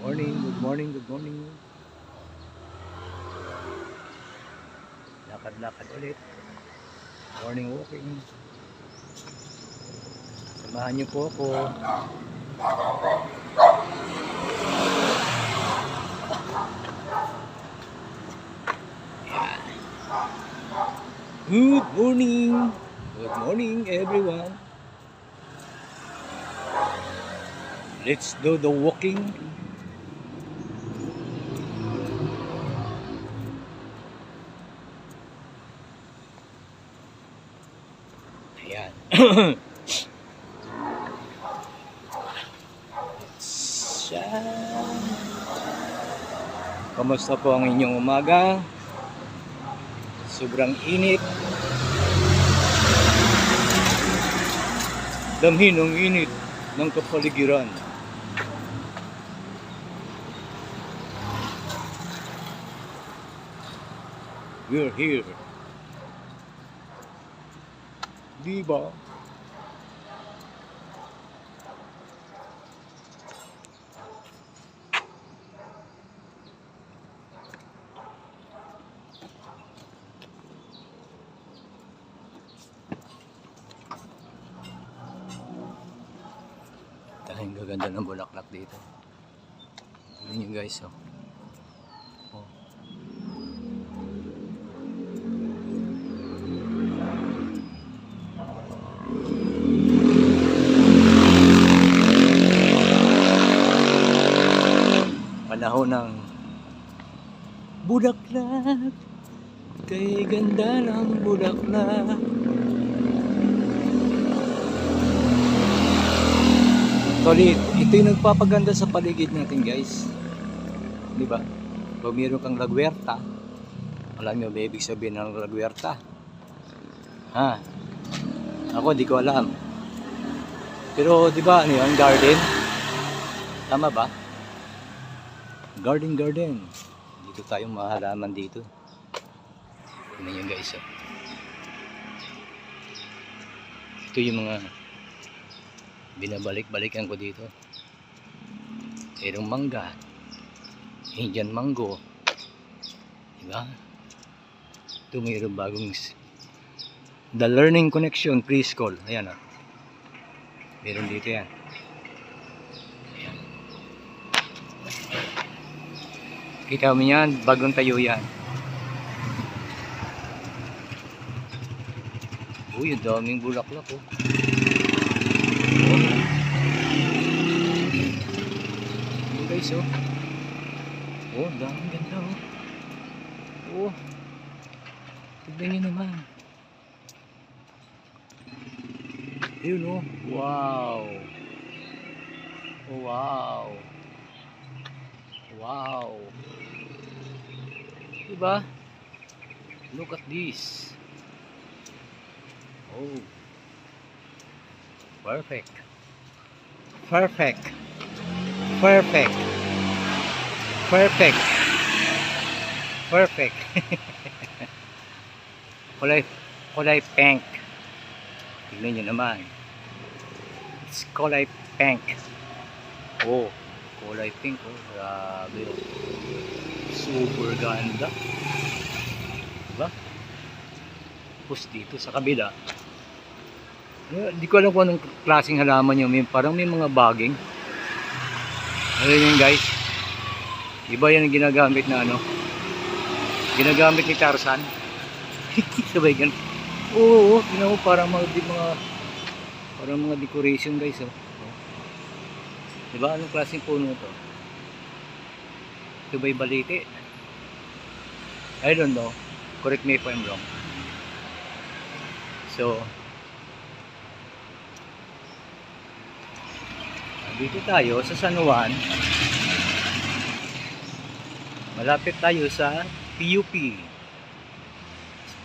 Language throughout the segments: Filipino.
Good morning, good morning. Lakad-lakad ulit. Morning walking. Samahan niyo po ako. Yan. Good morning. Good morning everyone. Let's do the walking. Ayan. Kamusta po ang inyong umaga? Sobrang init. Damhin ang init ng kapaligiran. We're here. Diba? Ang gaganda ng bulaklak dito. Tingnan nyo guys, oh. Oh. Panahon ng bulaklak, kay ganda ng bulaklak. Solid, ito yung nagpapaganda sa paligid natin guys. Di ba? Kung meron kang lagwerta, alam nyo ba ibig sabihin ng lagwerta? Ha? Ako di ko alam. Pero di ba ano yun? Garden? Tama ba? Garden. Dito tayong mahalaman dito. Tignan nyo guys. Oh. Ito yung mga binabalik-balikan ko dito. Merong mangga, Indian mango, diba? Ito mayroong bagong The Learning Connection Preschool. Ayan o. Meron dito yan. Ayan. Kita mo yan, bagong tayo yan. Uy, ang daming bulaklak oh. Yun guys oh. Oh, daming ganda oh. Oh. Tignan nyo naman. Yun oh. Wow. Oh, wow. Wow. Diba? Look at this. Oh. Perfect. kulay pink. Tignan nyo naman. It's kulay pink. Oh, kulay pink. Oh, grabe. Super ganda. Diba? Tapos dito sa kabila. Hindi ko alam kung anong klaseng halaman yun. Parang may mga baging. Ayun yun guys. Iba yan ang ginagamit na ano. Ginagamit ni Tarzan. Sabay gan. Oo, tingnan mo parang mga decoration guys oh. Diba anong klaseng puno to? Ito ba'y baliti? I don't know. Correct me if I'm wrong. So dito tayo sa San Juan. Malapit tayo sa PUP.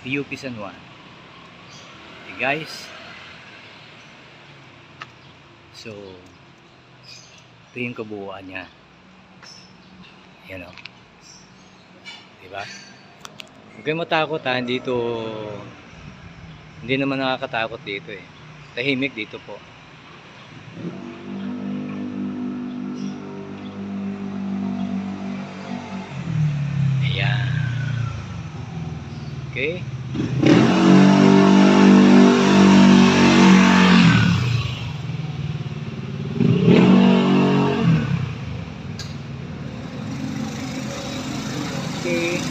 PUP San Juan. Okay guys. So ito yung kabuuan niya. Yan o. Diba? Huwag kayong matakot ha. Hindi naman nakakatakot dito eh. Tahimik dito po. Okay. Okay.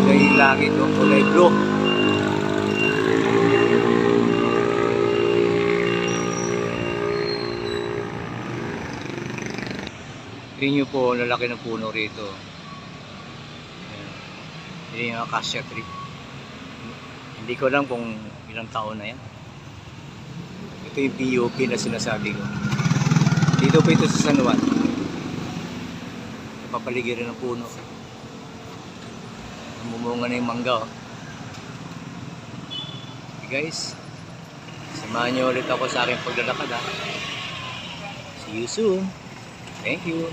Kulay langit o kulay blue. Tingnan nyo po, lalaki ng puno rito. Ayan. Yan yung acacia tree. Hindi ko alam kung ilang taon na yan. Ito yung POP na sinasabi ko. Dito po ito sa San Juan. Papaligiran ng puno. Mumunga na yung mangga. Oh. Okay guys, samahan nyo ulit ako sa aking paglalakad. See you soon. Thank you.